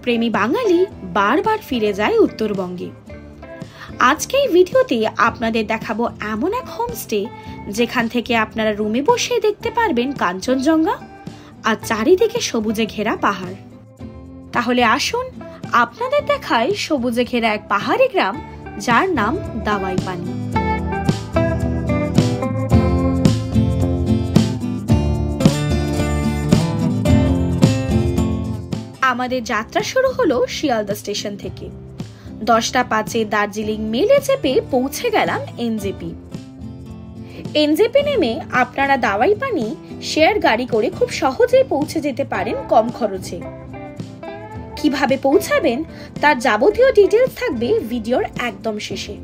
প্রেমী বাঙালি বারবার ফিরে যায় উত্তরবঙ্গে। আজকে এই ভিডিওতে আপনাদের দেখাবো এমন এক হোমস্টে যেখান থেকে আপনারা রুমে বসে দেখতে পারবেন কাঞ্চনজঙ্ঘা আর চারিদিকে সবুজে ঘেরা পাহাড়। তাহলে আসুন আপনাদের দেখাই সবুজে ঘেরা এক পাহাড়ি গ্রাম যার নাম দাওয়াই পানি। আমাদের যাত্রা শুরু হলো শিয়ালদা স্টেশন থেকে। 10টা 5-এ দার্জিলিং মেলে চেপে পৌঁছে গেলাম এনজেপি। এনজেপি নেমে আপনারা দাওয়াই পানি শেয়ার গাড়ি করে খুব সহজেই পৌঁছে যেতে পারেন কম খরচে। কিভাবে পৌঁছাবেন তার যাবতীয় ডিটেইলস থাকবে ভিডিওর একদম শেষে।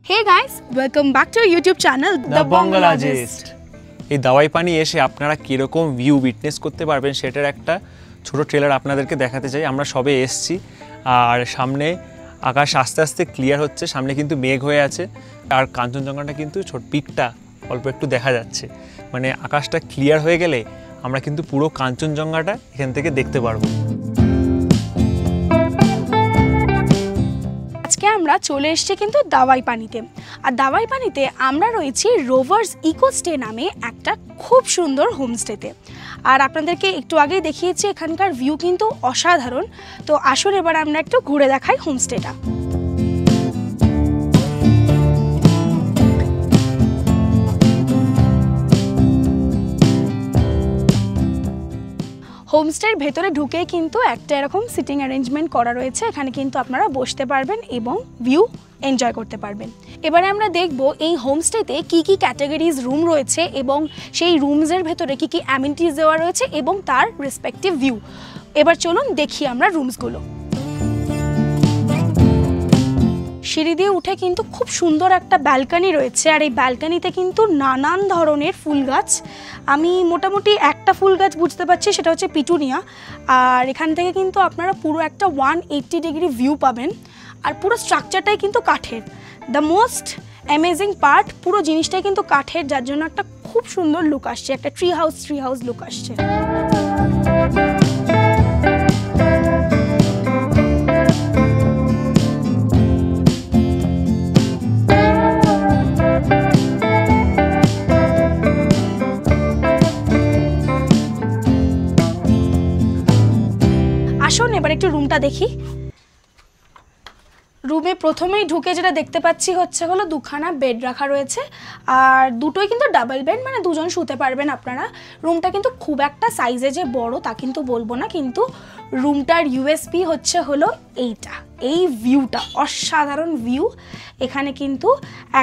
Hey guys, welcome back to our YouTube channel The Bongologist। এই দাওয়াই পানি এসে আপনারা কিরকম ভিউ উইটনেস করতে পারবেন সেটার একটা ছোট ট্রেলার আপনাদেরকে দেখাতে চাই। আমরা সবে এসেছি আর সামনে আকাশ আস্তে আস্তে ক্লিয়ার হচ্ছে, সামনে কিন্তু মেঘ হয়ে আছে আর কাঞ্চনজঙ্ঘাটা কিন্তু ছোট পিকটা অল্প একটু দেখা যাচ্ছে। মানে আকাশটা ক্লিয়ার হয়ে গেলে আমরা কিন্তু পুরো কাঞ্চনজঙ্ঘাটা এখান থেকে দেখতে পারবো। আজকে আমরা চলে এসেছি কিন্তু দাওয়াই পানিতে। আর দাওয়াই পানিতে আমরা রয়েছি রোভার্স ইকো স্টে নামে একটা খুব সুন্দর হোমস্টেতে। আর আপনাদেরকে একটু আগেই দেখিয়েছি এখানকার ভিউ কিন্তু অসাধারণ। তো আসুন এবার আমরা একটু ঘুরে দেখাই হোমস্টেটা। হোমস্টের ভেতরে ঢুকেই কিন্তু একটা এরকম সিটিং অ্যারেঞ্জমেন্ট করা রয়েছে, এখানে কিন্তু আপনারা বসতে পারবেন এবং ভিউ এনজয় করতে পারবেন। এবারে আমরা দেখব এই হোমস্টেতে কি কি ক্যাটাগরিজ রুম রয়েছে এবং সেই রুমসের ভেতরে কি কি অ্যামিনিটিস দেওয়া রয়েছে এবং তার রেসপেক্টিভ ভিউ। এবার চলুন দেখি আমরা রুমসগুলো। সিঁড়ি দিয়ে উঠে কিন্তু খুব সুন্দর একটা ব্যালকনি রয়েছে আর এই ব্যালকনিতে কিন্তু নানান ধরনের ফুল গাছ। আমি মোটামুটি একটা ফুল গাছ বুঝতে পারছি, সেটা হচ্ছে পিটুনিয়া। আর এখান থেকে কিন্তু আপনারা পুরো একটা 180 ডিগ্রি ভিউ পাবেন আর পুরো স্ট্রাকচারটাই কিন্তু কাঠের। দ্য মোস্ট অ্যামেজিং পার্ট, পুরো জিনিসটাই কিন্তু কাঠের, যার জন্য একটা খুব সুন্দর লুক আসছে, একটা ট্রি হাউস লুক আসছে। আসুন এবার একটু রুমটা দেখি। রুমে প্রথমেই ঢুকে যেটা দেখতে পাচ্ছি হলো দুখানা বেড রাখা রয়েছে আর দুটোই কিন্তু ডাবল বেড, মানে দুজন শুতে পারবেন আপনারা। রুমটা কিন্তু খুব একটা সাইজে যে বড় তা কিন্তু বলবো না, কিন্তু রুমটার ইউএসপি হলো এইটা, এই ভিউটা অসাধারণ ভিউ। এখানে কিন্তু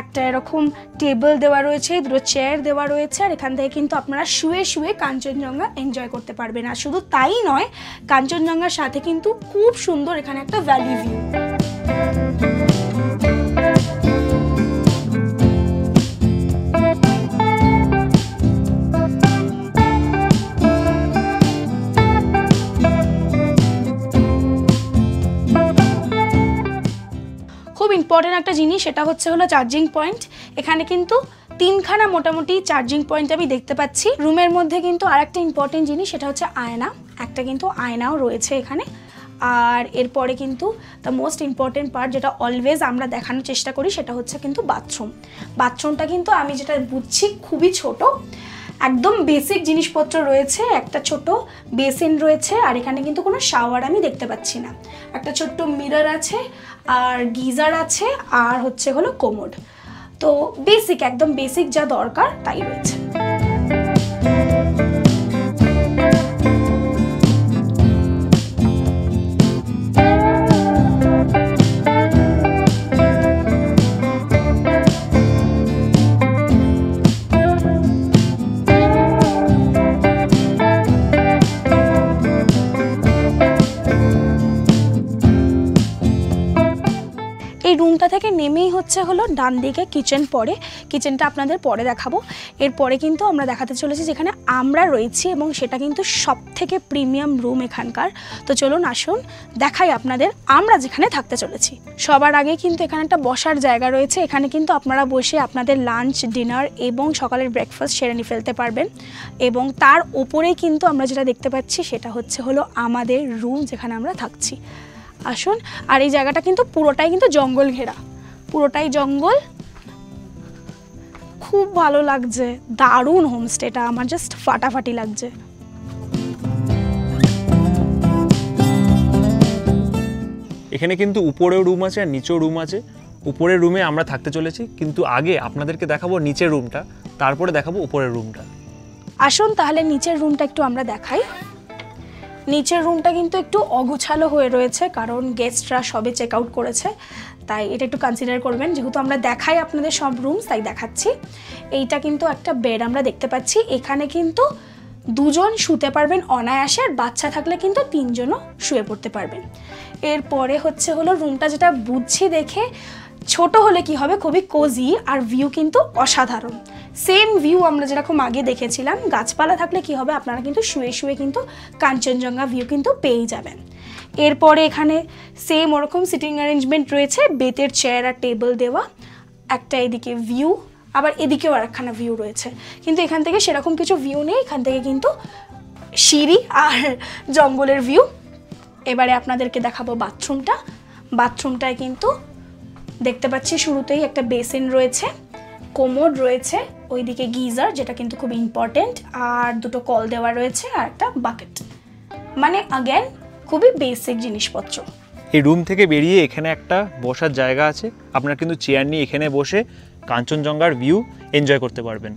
একটা এরকম টেবিল দেওয়া রয়েছে, দুটো চেয়ার দেওয়া রয়েছে আর এখান থেকে কিন্তু আপনারা শুয়ে শুয়ে কাঞ্চনজঙ্ঘা এনজয় করতে পারবেন। আর শুধু তাই নয়, কাঞ্চনজঙ্ঘার সাথে কিন্তু খুব সুন্দর এখানে একটা ভ্যালি ভিউ। খুব ইম্পর্টেন্ট একটা জিনিস, সেটা হলো চার্জিং পয়েন্ট। এখানে কিন্তু 3খানা মোটামুটি চার্জিং পয়েন্ট আমি দেখতে পাচ্ছি। রুমের মধ্যে কিন্তু আরেকটা ইম্পর্টেন্ট জিনিস, সেটা হচ্ছে আয়না। একটা কিন্তু আয়নাও রয়েছে এখানে। আর এরপরে কিন্তু দ্য মোস্ট ইম্পর্টেন্ট পার্ট, যেটা অলওয়েজ আমরা দেখানোর চেষ্টা করি, সেটা হচ্ছে কিন্তু বাথরুম। বাথরুমটা কিন্তু আমি যেটা বুঝছি খুবই ছোট, একদম বেসিক জিনিসপত্র রয়েছে। একটা ছোট বেসিন রয়েছে আর এখানে কিন্তু কোনো শাওয়ার আমি দেখতে পাচ্ছি না। একটা ছোট্ট মিরর আছে আর গিজার আছে আর হলো কোমোড। তো বেসিক, একদম বেসিক যা দরকার তাই রয়েছে। এই এই রুমটা থেকে নেমেই হচ্ছে হলো ডান দিকে কিচেন পড়ে, কিচেনটা আপনাদের পরে দেখাবো। এরপরে কিন্তু আমরা দেখাতে চলেছি যেখানে আমরা রয়েছি এবং সেটা কিন্তু সব থেকে প্রিমিয়াম রুম এখানকার। তো চলুন আসুন দেখাই আপনাদের আমরা যেখানে থাকতে চলেছি। সবার আগে কিন্তু এখানে একটা বসার জায়গা রয়েছে, এখানে কিন্তু আপনারা বসে আপনাদের লাঞ্চ, ডিনার এবং সকালের ব্রেকফাস্ট সেরে নিয়ে ফেলতে পারবেন। এবং তার ওপরেই কিন্তু আমরা যেটা দেখতে পাচ্ছি সেটা হচ্ছে হলো আমাদের রুম যেখানে আমরা থাকছি। আসুন, আর এই জায়গাটা কিন্তু পুরোটাই কিন্তু জঙ্গল ঘেরা, পুরোটাই জঙ্গল, খুব ভালো লাগছে, দারুণ হোমস্টেটা, আমার জাস্ট ফাটাফাটি লাগছে। এখানে কিন্তু উপরেও রুম আছে আর নিচেও রুম আছে। উপরের রুমে আমরা থাকতে চলেছি, কিন্তু আগে আপনাদেরকে দেখাবো নিচের রুমটা, তারপরে দেখাবো উপরের রুমটা। আসুন তাহলে নিচের রুমটা একটু আমরা দেখাই। নিচের রুমটা কিন্তু একটু অগোছালো হয়ে রয়েছে, কারণ গেস্টরা সবে চেক আউট করেছে, তাই এটা একটু কনসিডার করবেন। যেহেতু আমরা দেখাই আপনাদের সব রুম, তাই দেখাচ্ছি। এইটা কিন্তু একটা বেড আমরা দেখতে পাচ্ছি, এখানে কিন্তু দুজন শুতে পারবেন অনায়াসে, আর বাচ্চা থাকলে কিন্তু তিনজনও শুয়ে পড়তে পারবেন। এরপরে হচ্ছে হলো রুমটা যেটা বুঝছি দেখে, ছোট হলে কি হবে, খুবই কোজি, আর ভিউ কিন্তু অসাধারণ। সেম ভিউ আমরা যেরকম আগে দেখেছিলাম, গাছপালা থাকলে কি হবে, আপনারা কিন্তু শুয়ে শুয়ে কিন্তু কাঞ্চনজঙ্ঘা ভিউ কিন্তু পেয়েই যাবেন। এরপরে এখানে সেম ওরকম সিটিং অ্যারেঞ্জমেন্ট রয়েছে, বেতের চেয়ার আর টেবিল দেওয়া, একটা এদিকে ভিউ, আবার এদিকেও আর একখানা ভিউ রয়েছে, কিন্তু এখান থেকে সেরকম কিছু ভিউ নেই, এখান থেকে কিন্তু সিঁড়ি আর জঙ্গলের ভিউ। এবারে আপনাদেরকে দেখাবো বাথরুমটা। বাথরুমটায় কিন্তু দেখতে পাচ্ছি শুরুতেই একটা বেসিন রয়েছে, কোমোড রয়েছে, ওইদিকে গিজার যেটা কিন্তু খুব ইম্পর্টেন্ট, আর দুটো কল দেওয়া রয়েছে, আর একটা বাকেট, মানে আগেন খুবই বেসিক জিনিসপত্র। এই রুম থেকে বেরিয়ে এখানে একটা বসার জায়গা আছে, আপনারা কিন্তু চেয়ার নিয়ে এখানে বসে কাঞ্চনজঙ্ঘার ভিউ এনজয় করতে পারবেন।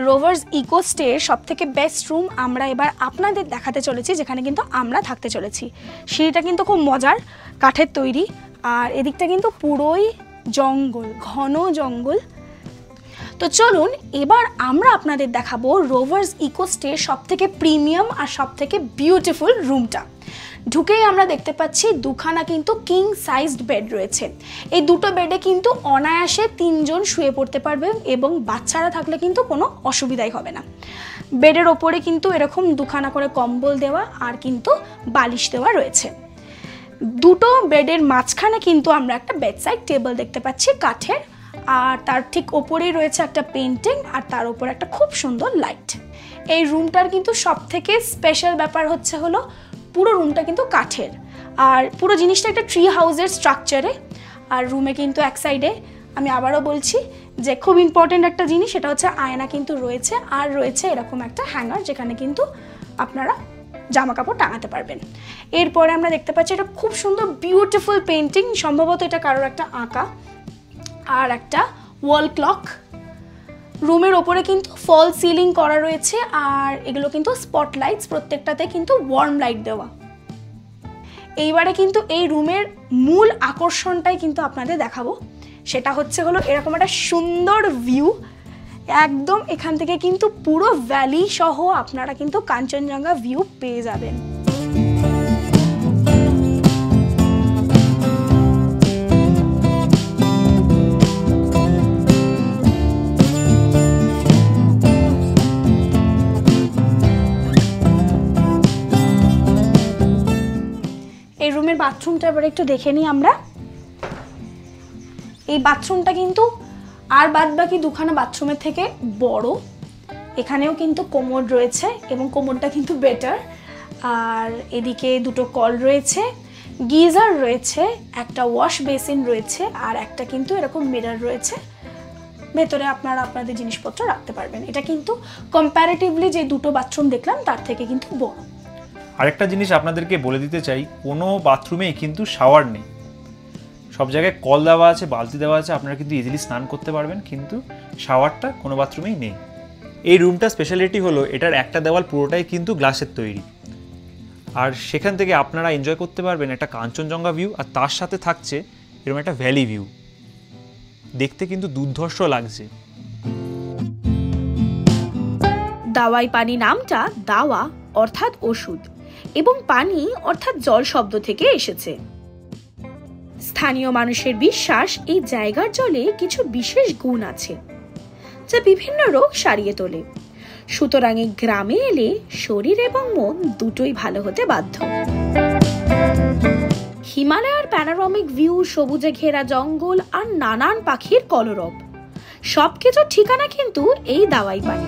রোভার্স ইকো স্টের সব থেকে বেস্ট রুম আমরা এবার আপনাদের দেখাতে চলেছি, যেখানে কিন্তু আমরা থাকতে চলেছি। সিঁড়িটা কিন্তু খুব মজার, কাঠের তৈরি, আর এদিকটা কিন্তু পুরোই জঙ্গল, ঘন জঙ্গল। তো চলুন এবার আমরা আপনাদের দেখাবো রোভার্স ইকো স্টের সব থেকে প্রিমিয়াম আর সব থেকে বিউটিফুল রুমটা। ঢুকেই আমরা দেখতে পাচ্ছি দুখানা কিন্তু কিং সাইজড বেড রয়েছে। এই দুটো বেডে কিন্তু অনায়াসে তিনজন শুয়ে পড়তে পারবে, এবং বাচ্চারা থাকলে কিন্তু কোনো অসুবিধাই হবে না। বেডের ওপরে কিন্তু এরকম দুখানা করে কম্বল দেওয়া আর কিন্তু বালিশ দেওয়া রয়েছে। দুটো বেডের মাঝখানে কিন্তু আমরা একটা বেডসাইড টেবিল দেখতে পাচ্ছি কাঠের, আর তার ঠিক ওপরেই রয়েছে একটা পেন্টিং, আর তার উপর একটা খুব সুন্দর লাইট। এই রুমটার কিন্তু সব থেকে স্পেশাল ব্যাপার হচ্ছে হলো পুরো রুমটা কিন্তু কাঠের, আর পুরো জিনিসটা একটা ট্রি হাউসের স্ট্রাকচারে। আর রুমে কিন্তু এক সাইডে, আমি আবারও বলছি যে খুব ইম্পর্টেন্ট একটা জিনিস, সেটা হচ্ছে আয়না কিন্তু রয়েছে, আর রয়েছে এরকম একটা হ্যাঙ্গার যেখানে কিন্তু আপনারা জামা কাপড় টাঙাতে পারবেন। এরপরে আমরা দেখতে পাচ্ছি এটা খুব সুন্দর বিউটিফুল পেন্টিং, সম্ভবত এটা কারোর একটা আঁকা, আর একটা ওয়াল ক্লক। রুমের ওপরে কিন্তু ফল সিলিং করা রয়েছে, আর এগুলো কিন্তু স্পটলাইটস, প্রত্যেকটাতে কিন্তু ওয়ার্ম লাইট দেওয়া। এইবারে কিন্তু এই রুমের মূল আকর্ষণটাই কিন্তু আপনাদের দেখাবো, সেটা হচ্ছে হলো এরকম একটা সুন্দর ভিউ, একদম এখান থেকে কিন্তু পুরো ভ্যালি সহ আপনারা কিন্তু কাঞ্চনজঙ্ঘা ভিউ পেয়ে যাবেন। এই রুমের বাথরুমটা এবার একটু দেখে নিই আমরা। এই বাথরুমটা কিন্তু আর বাদ বাকি দুখানা বাথরুমের থেকে বড়। এখানেও কিন্তু কোমোড রয়েছে, এবং কোমোডটা কিন্তু বেটার, আর এদিকে দুটো কল রয়েছে, গিজার রয়েছে, একটা ওয়াশ বেসিন রয়েছে, আর একটা কিন্তু এরকম মিরর রয়েছে, ভেতরে আপনারা আপনাদের জিনিসপত্র রাখতে পারবেন। এটা কিন্তু কম্প্যারেটিভলি যে দুটো বাথরুম দেখলাম তার থেকে কিন্তু বড়। আরেকটা জিনিস আপনাদেরকে বলে দিতে চাই, কোনো বাথরুমেই কিন্তু শাওয়ার নেই, সব জায়গায় কল দেওয়া আছে, বালতি দেওয়া আছে, আপনারা কিন্তু ইজিলি স্নান করতে পারবেন, কিন্তু শাওয়ারটা কোনো বাথরুমেই নেই। এই রুমটা স্পেশালিটি হলো এটার একটা দেওয়াল পুরোটাই কিন্তু গ্লাসের তৈরি, আর সেখান থেকে আপনারা এনজয় করতে পারবেন একটা কাঞ্চনজঙ্ঘা ভিউ, আর তার সাথে থাকছে এরকম একটা ভ্যালি ভিউ, দেখতে কিন্তু দুর্ধর্ষ লাগছে। দাওয়াই পানি নামটা দাওয়া অর্থাৎ ওষুধ, এবং পানি অর্থাৎ জল শব্দ থেকে এসেছে। স্থানীয় মানুষের বিশ্বাস এই জায়গার জলে কিছু বিশেষ গুণ আছে যা বিভিন্ন রোগ সারিয়ে তোলে। সুতরাং এই গ্রামে এলে শরীর এবং মন দুটোই ভালো হতে বাধ্য। হিমালয়ের প্যানোরামিক ভিউ, সবুজে ঘেরা জঙ্গল আর নানান পাখির কলরব, সবকিছুর ঠিকানা কিন্তু এই দাওয়াই পানি।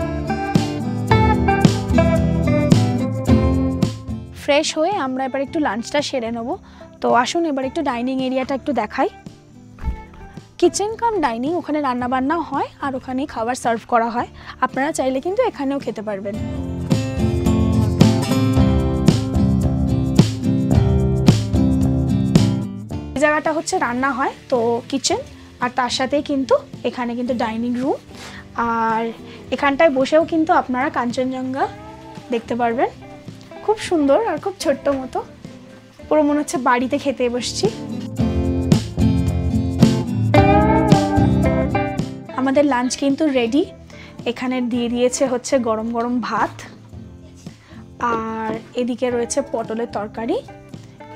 ফ্রেশ হয়ে আমরা এবার একটু লাঞ্চটা সেরে নেব। তো আসুন এবার একটু ডাইনিং এরিয়াটা একটু দেখাই। কিচেন কাম ডাইনিং, ওখানে রান্না বান্না হয় আর ওখানেই খাবার সার্ভ করা হয়। আপনারা চাইলে কিন্তু এখানেও খেতে পারবেন। এই জায়গাটা হচ্ছে রান্না হয়, তো কিচেন, আর তার সাথে কিন্তু এখানে কিন্তু ডাইনিং রুম। আর এখানটায় বসেও কিন্তু আপনারা কাঞ্চনজঙ্ঘা দেখতে পারবেন। খুব সুন্দর আর খুব ছোট্ট মতো, পুরো মনে হচ্ছে বাড়িতে খেতে বসছি। আমাদের লাঞ্চ কিন্তু রেডি। এখানে দিয়ে দিয়েছে হচ্ছে গরম গরম ভাত, আর এদিকে রয়েছে পটলের তরকারি,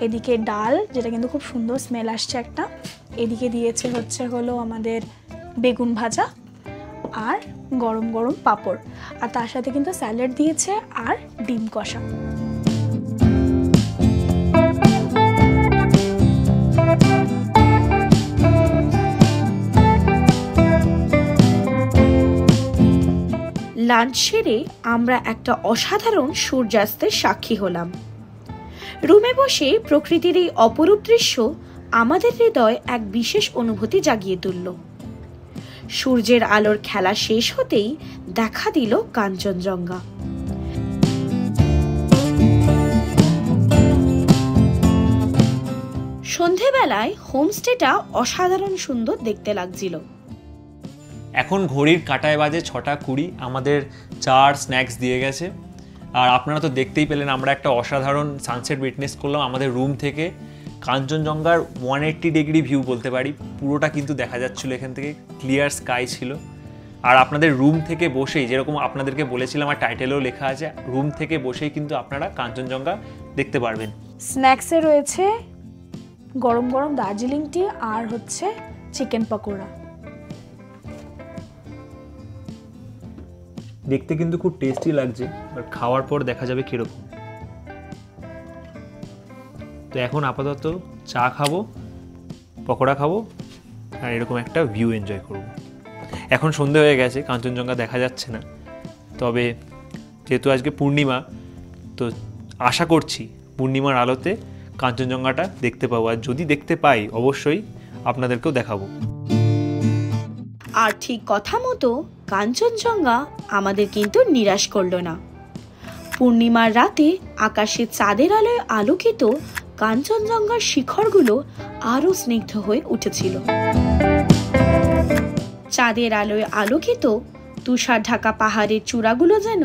এদিকে ডাল, যেটা কিন্তু খুব সুন্দর স্মেল আসছে একটা, এদিকে দিয়েছে হলো আমাদের বেগুন ভাজা আর গরম গরম পাঁপড়, আর তার সাথে কিন্তু স্যালাড দিয়েছে আর ডিম কষা। লাঞ্চ সেরে আমরা একটা অসাধারণ সূর্যাস্তের সাক্ষী হলাম। রুমে বসে প্রকৃতির এই অপরূপ দৃশ্য আমাদের হৃদয় এক বিশেষ অনুভূতি জাগিয়ে তুলল। সূর্যের আলোর খেলা শেষ হতেই দেখা দিল কাঞ্চনজঙ্ঘা। সন্ধেবেলায় হোমস্টেটা অসাধারণ সুন্দর দেখতে লাগছিল। এখন ঘড়ির কাঁটায় বাজে 6:20। আমাদের চার স্ন্যাক্স দিয়ে গেছে, আর আপনারা তো দেখতেই পেলেন আমরা একটা অসাধারণ সানসেট উইটনেস করলাম আমাদের রুম থেকে। কাঞ্চনজঙ্ঘার 180 ডিগ্রি ভিউ বলতে পারি, পুরোটা কিন্তু দেখা যাচ্ছিল এখান থেকে, ক্লিয়ার স্কাই ছিল। আর আপনাদের রুম থেকে বসেই, যেরকম আপনাদেরকে বলেছিলাম আর টাইটেলেও লেখা আছে, রুম থেকে বসেই কিন্তু আপনারা কাঞ্চনজঙ্ঘা দেখতে পারবেন। স্ন্যাক্সে রয়েছে গরম গরম দার্জিলিং টি আর হচ্ছে চিকেন পকোড়া। দেখতে কিন্তু খুব টেস্টি লাগছে, বাট খাওয়ার পর দেখা যাবে কীরকম। তো এখন আপাতত চা খাবো, পকোড়া খাবো, আর এরকম একটা ভিউ এনজয় করব। এখন সন্ধে হয়ে গেছে, কাঞ্চনজঙ্ঘা দেখা যাচ্ছে না, তবে যেহেতু আজকে পূর্ণিমা, তো আশা করছি পূর্ণিমার আলোতে কাঞ্চনজঙ্ঘাটা দেখতে পাবো, আর যদি দেখতে পাই অবশ্যই আপনাদেরকেও দেখাবো। আর ঠিক কথা মতো কাঞ্চনজঙ্ঘা আমাদের কিন্তু নিরাশ করলো না। পূর্ণিমার রাতে আকাশে চাঁদের আলোয় আলোকিত কাঞ্চনজঙ্ঘার শিখরগুলো আরো স্নিগ্ধ হয়ে উঠেছিল। চাঁদের আলোয় আলোকিত তুষার ঢাকা পাহাড়ের চূড়াগুলো যেন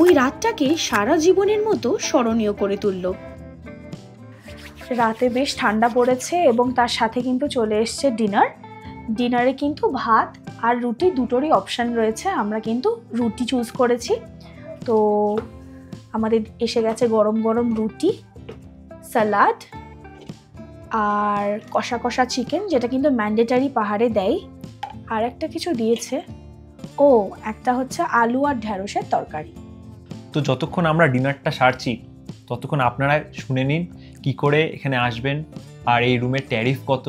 ওই রাতটাকে সারা জীবনের মতো স্মরণীয় করে তুলল। রাতে বেশ ঠান্ডা পড়েছে এবং তার সাথে কিন্তু চলে এসছে ডিনার। ডিনারে কিন্তু ভাত আর রুটি দুটোরই অপশান রয়েছে, আমরা কিন্তু রুটি চুজ করেছি। তো আমাদের এসে গেছে গরম গরম রুটি, স্যালাড আর কষা কষা চিকেন, যেটা কিন্তু ম্যান্ডেটারি পাহাড়ে দেয়। আর একটা কিছু দিয়েছে, ও একটা হচ্ছে আলু আর ঢ্যাঁড়সের তরকারি। তো যতক্ষণ আমরা ডিনারটা সারছি ততক্ষণ আপনারা শুনে নিন কি করে এখানে আসবেন আর এই রুমের ট্যারিফ কত।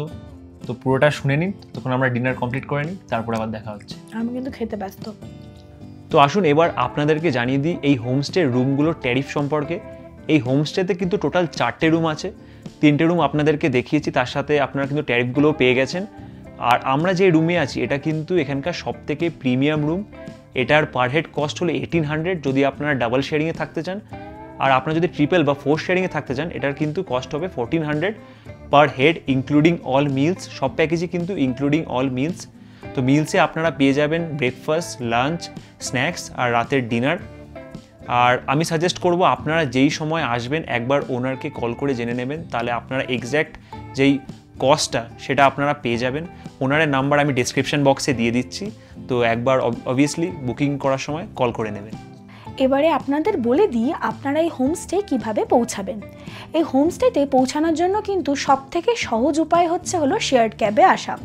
তো পুরোটা শুনে নিন, তখন আমরা ডিনার কমপ্লিট করে নিই, তারপর আবার দেখা হচ্ছে। আমি কিন্তু খেতে ব্যস্ত। তো আসুন এবার আপনাদেরকে জানিয়ে দিই এই হোমস্টে রুমগুলোর ট্যারিফ সম্পর্কে। এই হোমস্টেতে কিন্তু টোটাল 4টে রুম আছে, 3টে রুম আপনাদেরকে দেখিয়েছি, তার সাথে আপনারা কিন্তু ট্যারিফগুলোও পেয়ে গেছেন। আর আমরা যে রুমে আছি এটা কিন্তু এখানকার সবথেকে প্রিমিয়াম রুম। এটার পার হেড কস্ট হলো 1800 যদি আপনারা ডাবল শেয়ারিংয়ে থাকতে চান, আর আপনারা যদি ট্রিপল বা 4 শেয়ারিংয়ে থাকতে চান এটার কিন্তু কস্ট হবে 1400 per head, including all meals. সব প্যাকেজই কিন্তু ইনক্লুডিং অল মিলস। তো মিলসে আপনারা পেয়ে যাবেন ব্রেকফাস্ট, লাঞ্চ, স্ন্যাক্স আর রাতের ডিনার। আর আমি সাজেস্ট করব আপনারা যেই সময় আসবেন একবার ওনারকে কল করে জেনে নেবেন, তাহলে আপনারা এক্স্যাক্ট যেই কস্টটা সেটা আপনারা পেয়ে যাবেন। ওনারের নাম্বার আমি ডেসক্রিপশন বক্সে দিয়ে দিচ্ছি, তো একবার অবভিয়াসলি বুকিং করার সময় কল করে নেবেন। এবারে আপনাদের বলে দিই আপনারা এই হোমস্টে কিভাবে পৌঁছাবেন। এই হোমস্টেতে পৌঁছানোর জন্য কিন্তু সবথেকে সহজ উপায় হলো শেয়ার্ড ক্যাবে আসা।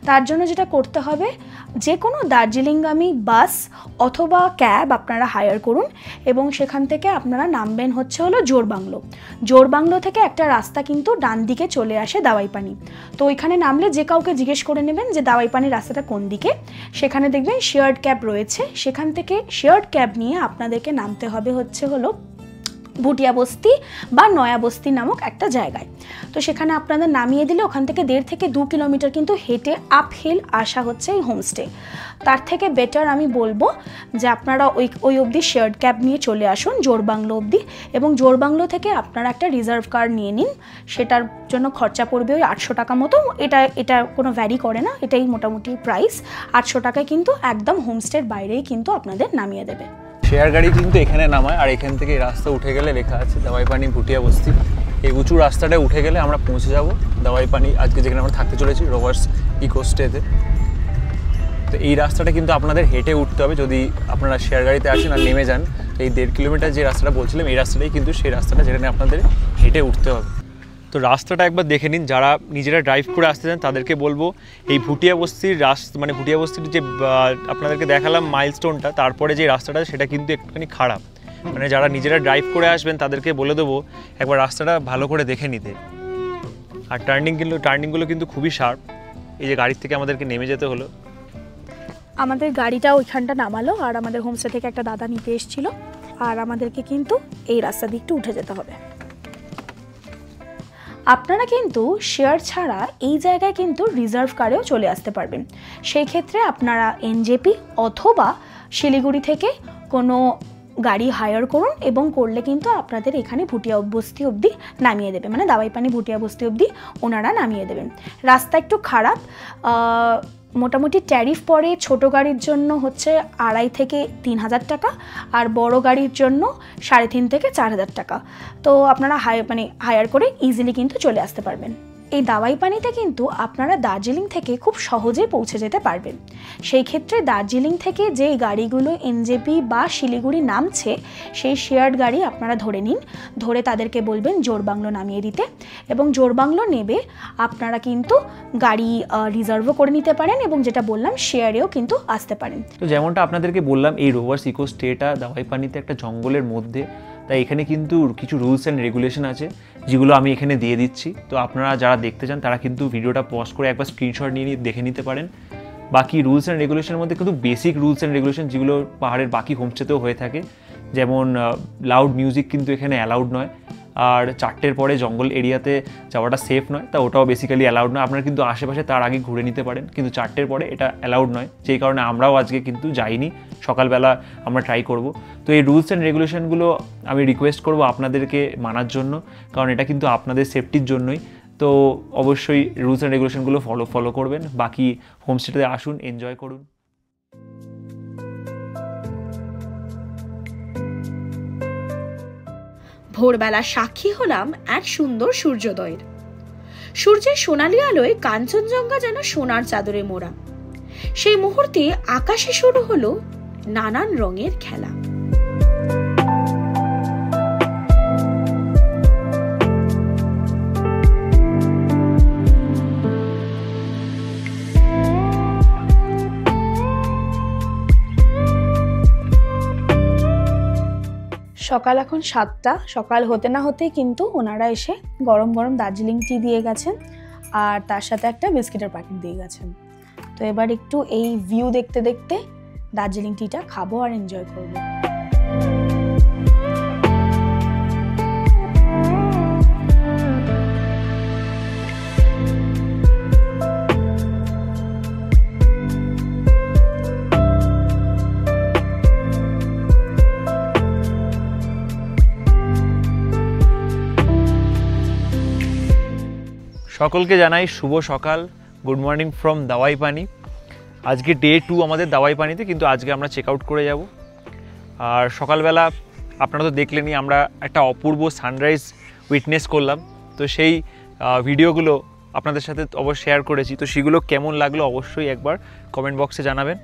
তার জন্য যেটা করতে হবে, যে কোনো দার্জিলিংগামী বাস অথবা ক্যাব আপনারা হায়ার করুন এবং সেখান থেকে আপনারা নামবেন হলো জোরবাংলো। জোরবাংলো থেকে একটা রাস্তা কিন্তু ডান দিকে চলে আসে দাওয়াইপানি। তো ওইখানে নামলে যে কাউকে জিজ্ঞেস করে নেবেন যে দাওয়াইপানি রাস্তাটা কোন দিকে, সেখানে দেখবেন শেয়ার্ড ক্যাব রয়েছে। সেখান থেকে শেয়ার্ড ক্যাব নিয়ে আপনাদেরকে নামতে হবে হলো ভুটিয়া বস্তি বা নয়া বস্তি নামক একটা জায়গায়। তো সেখানে আপনাদের নামিয়ে দিলে ওখান থেকে 1.5 থেকে 2 কিলোমিটার কিন্তু হেঁটে আপহিল আসা হচ্ছে এই হোমস্টে। তার থেকে বেটার আমি বলবো যে আপনারা ওই অবধি শেয়ার্ড ক্যাব নিয়ে চলে আসুন জোরবাংলো অবধি, এবং জোরবাংলো থেকে আপনারা একটা রিজার্ভ কার নিয়ে নিন। সেটার জন্য খরচা পড়বে ওই 800 টাকা মতো। এটা কোনো ভ্যারি করে না, এটাই মোটামুটি প্রাইস। 800 টাকায় কিন্তু একদম হোমস্টের বাইরেই কিন্তু আপনাদের নামিয়ে দেবে। শেয়ার গাড়ি কিন্তু এখানে নামায়, আর এখান থেকে রাস্তা উঠে গেলে লেখা আছে দাওয়াইপানি ভুটিয়া বস্তি। এই উঁচু রাস্তাটা উঠে গেলে আমরা পৌঁছে যাব দাওয়াইপানি, আজকে যেখানে আমরা থাকতে চলেছি রোভার্স ইকো স্টেতে। তো এই রাস্তাটা কিন্তু আপনাদের হেঁটে উঠতে হবে যদি আপনারা শেয়ার গাড়িতে আসেন আর নেমে যান। এই 1.5 কিলোমিটার যে রাস্তাটা বলছিলাম, এই রাস্তাটাই কিন্তু সেই রাস্তাটা যেখানে আপনাদের হেঁটে উঠতে হবে। তো রাস্তাটা একবার দেখে নিন। যারা নিজেরা ড্রাইভ করে আসতে চান তাদেরকে বলবো এই ভুটিয়া বস্তির মানে ভুটিয়া বস্তির যে আপনাদেরকে দেখালাম মাইলস্টোনটা, তারপরে যে রাস্তাটা সেটা কিন্তু একটুখানি খারাপ। মানে যারা নিজেরা ড্রাইভ করে আসবেন তাদেরকে বলে দেবো একবার রাস্তাটা ভালো করে দেখে নিতে। আর টার্নিংগুলো কিন্তু খুবই শার্প। এই যে গাড়ির থেকে আমাদেরকে নেমে যেতে হলো। আমাদের গাড়িটা ওইখানটা নামালো আর আমাদের হোমস্টে থেকে একটা দাদা নিতে এসেছিল, আর আমাদেরকে কিন্তু এই রাস্তা দিয়ে একটু উঠে যেতে হবে। আপনারা কিন্তু শেয়ার ছাড়া এই জায়গায় কিন্তু রিজার্ভ কারেও চলে আসতে পারবেন। সেই ক্ষেত্রে আপনারা এনজেপি অথবা শিলিগুড়ি থেকে কোনো গাড়ি হায়ার করুন, এবং করলে কিন্তু আপনাদের এখানে ভুটিয়া বস্তি অবধি নামিয়ে দেবে, মানে দাওয়াইপানি ভুটিয়া বস্তি অবধি ওনারা নামিয়ে দেবেন। রাস্তা একটু খারাপ, মোটামুটি ট্যারিফ পড়ে ছোট গাড়ির জন্য 2,500 থেকে 3,000 টাকা, আর বড় গাড়ির জন্য 3,500 থেকে 4,000 টাকা। তো আপনারা হায়ার করে ইজিলি কিন্তু চলে আসতে পারবেন। এই দাওয়াইপানিতে কিন্তু আপনারা দার্জিলিং থেকে খুব সহজেই পৌঁছে যেতে পারবেন। সেই ক্ষেত্রে দার্জিলিং থেকে যে গাড়িগুলো এনজেপি বা শিলিগুড়ি নামছে, সেই শেয়ার্ড গাড়ি আপনারা ধরে নিন, ধরে তাদেরকে বলবেন জোরবাংলো নামিয়ে দিতে, এবং জোরবাংলো নেবে আপনারা কিন্তু গাড়ি রিজার্ভও করে নিতে পারেন, এবং যেটা বললাম শেয়ারেও কিন্তু আসতে পারেন। তো যেমনটা আপনাদেরকে বললাম, এই রোভার্স ইকো স্টেটা দাওয়াইপানিতে একটা জঙ্গলের মধ্যে, তাই এখানে কিন্তু কিছু রুলস অ্যান্ড রেগুলেশন আছে যেগুলো আমি এখানে দিয়ে দিচ্ছি। তো আপনারা যারা দেখতে চান তারা কিন্তু ভিডিওটা পজ করে একবার স্ক্রিনশট নিয়ে দেখে নিতে পারেন। বাকি রুলস অ্যান্ড রেগুলেশনের মধ্যে কিন্তু বেসিক রুলস অ্যান্ড রেগুলেশন যেগুলো পাহাড়ের বাকি হোমস্টেতেও হয়ে থাকে, যেমন লাউড মিউজিক কিন্তু এখানে অ্যালাউড নয়, আর 4টের পরে জঙ্গল এরিয়াতে যাওয়াটা সেফ নয়, তা ওটাও বেসিক্যালি অ্যালাউড নয়। আপনারা কিন্তু আশেপাশে তার আগে ঘুরে নিতে পারেন, কিন্তু 4টের পরে এটা অ্যালাউড নয়, যেই কারণে আমরাও আজকে কিন্তু যাইনি, সকালবেলা আমরা ট্রাই করব। তো এই রুলস অ্যান্ড রেগুলেশনগুলো আমি রিকোয়েস্ট করব আপনাদেরকে মানার জন্য, কারণ এটা কিন্তু আপনাদের সেফটির জন্যই। তো অবশ্যই রুলস অ্যান্ড রেগুলেশনগুলো ফলো করবেন। বাকি হোমস্টেতে আসুন, এনজয় করুন। ভোরবেলা সাক্ষী হলাম এক সুন্দর সূর্যোদয়ের। সূর্যের সোনালী আলোয় কাঞ্চনজঙ্ঘা যেন সোনার চাদরে মোড়া। সেই মুহূর্তে আকাশে শুরু হলো নানান রঙের খেলা। সকাল এখন 7টা। সকাল হতে না হতেই কিন্তু ওনারা এসে গরম গরম দার্জিলিং টি দিয়ে গেছেন, আর তার সাথে একটা বিস্কিটের প্যাকেট দিয়ে গেছেন। তো এবার একটু এই ভিউ দেখতে দেখতে দার্জিলিং টিটা খাবো আর এনজয় করবো। সকলকে জানাই শুভ সকাল, গুড মর্নিং ফ্রম দাওয়াইপানি। আজকে ডে 2 আমাদের দাওয়াইপানিতে, কিন্তু আজকে আমরা চেক আউট করে যাব। আর সকালবেলা আপনারা তো দেখলেনই, আমরা একটা অপূর্ব সানরাইজ উইটনেস করলাম। তো সেই ভিডিওগুলো আপনাদের সাথে অবশ্যই শেয়ার করেছি। তো সেগুলো কেমন লাগলো অবশ্যই একবার কমেন্ট বক্সে জানাবেন।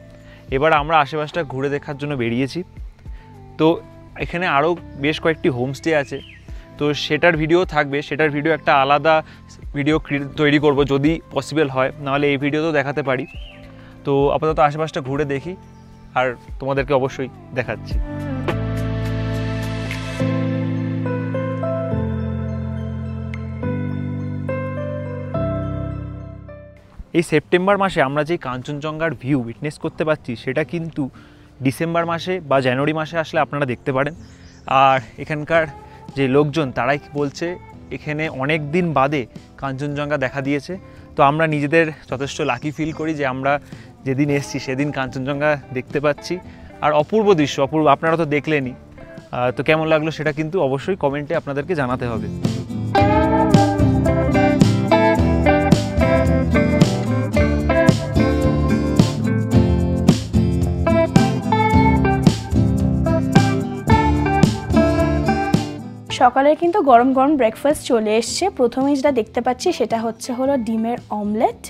এবার আমরা আশেপাশটা ঘুরে দেখার জন্য বেরিয়েছি। তো এখানে আরও বেশ কয়েকটি হোমস্টে আছে, তো সেটার ভিডিও থাকবে, সেটার ভিডিও একটা আলাদা ভিডিও তৈরি করব যদি পসিবল হয়, নাহলে এই ভিডিও তো দেখাতে পারি। তো আপাতত আশেপাশটা ঘুরে দেখি আর তোমাদেরকে অবশ্যই দেখাচ্ছি। এই সেপ্টেম্বর মাসে আমরা যে কাঞ্চনজঙ্ঘার ভিউ উইটনেস করতে পারছি সেটা কিন্তু ডিসেম্বর মাসে বা জানুয়ারি মাসে আসলে আপনারা দেখতে পারেন। আর এখানকার যে লোকজন তারাই বলছে এখানে অনেক দিন বাদে কাঞ্চনজঙ্ঘা দেখা দিয়েছে। তো আমরা নিজেদের যথেষ্ট লাকি ফিল করি যে আমরা যেদিন এসেছি সেদিন কাঞ্চনজঙ্ঘা দেখতে পাচ্ছি। আর অপূর্ব দৃশ্য, অপূর্ব, আপনারা তো দেখলেনই। তো কেমন লাগলো সেটা কিন্তু অবশ্যই কমেন্টে আপনাদেরকে জানাতে হবে। সকালে কিন্তু গরম গরম ব্রেকফাস্ট চলে এসছে। প্রথমে যেটা দেখতে পাচ্ছি সেটা হলো ডিমের অমলেট,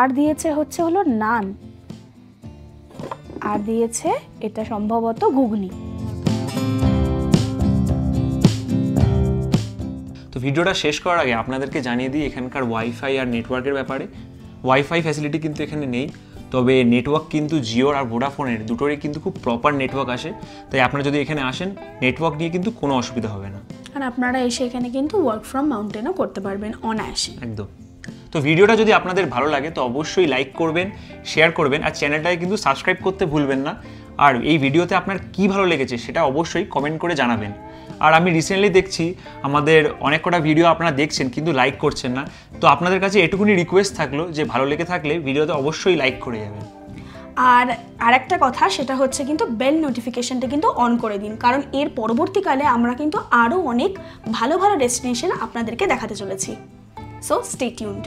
আর দিয়েছে হলো নান, আর দিয়েছে এটা সম্ভবত ঘুগনি। তো ভিডিওটা শেষ করার আগে আপনাদেরকে জানিয়ে দিই এখানকার ওয়াইফাই আর নেটওয়ার্কের ব্যাপারে। ওয়াইফাই ফ্যাসিলিটি কিন্তু এখানে নেই, তবে নেটওয়ার্ক কিন্তু জিওর আর ভোডাফোনের দুটোরই কিন্তু খুব প্রপার নেটওয়ার্ক আসে। তাই আপনারা যদি এখানে আসেন নেটওয়ার্ক নিয়ে কিন্তু কোনো অসুবিধা হবে না। আর আপনারা এসে এখানে কিন্তু ওয়ার্ক ফ্রম মাউন্টেনও করতে পারবেন অনায়াসে। একদম। তো ভিডিওটা যদি আপনাদের ভালো লাগে তো অবশ্যই লাইক করবেন, শেয়ার করবেন, আর চ্যানেলটাকে কিন্তু সাবস্ক্রাইব করতে ভুলবেন না। আর এই ভিডিওতে আপনার কি ভালো লেগেছে সেটা অবশ্যই কমেন্ট করে জানাবেন। আর আমি রিসেন্টলি দেখছি আমাদের অনেক কটা ভিডিও আপনারা দেখছেন কিন্তু লাইক করছেন না। তো আপনাদের কাছে এটুকুনি রিকোয়েস্ট থাকলো যে ভালো লেগে থাকলে ভিডিওতে অবশ্যই লাইক করে যাবেন। আর আরেকটা কথা, সেটা হচ্ছে কিন্তু বেল নোটিফিকেশনটা কিন্তু অন করে দিন, কারণ এর পরবর্তীকালে আমরা কিন্তু আরও অনেক ভালো ভালো ডেস্টিনেশন আপনাদেরকে দেখাতে চলেছি। So stay tuned.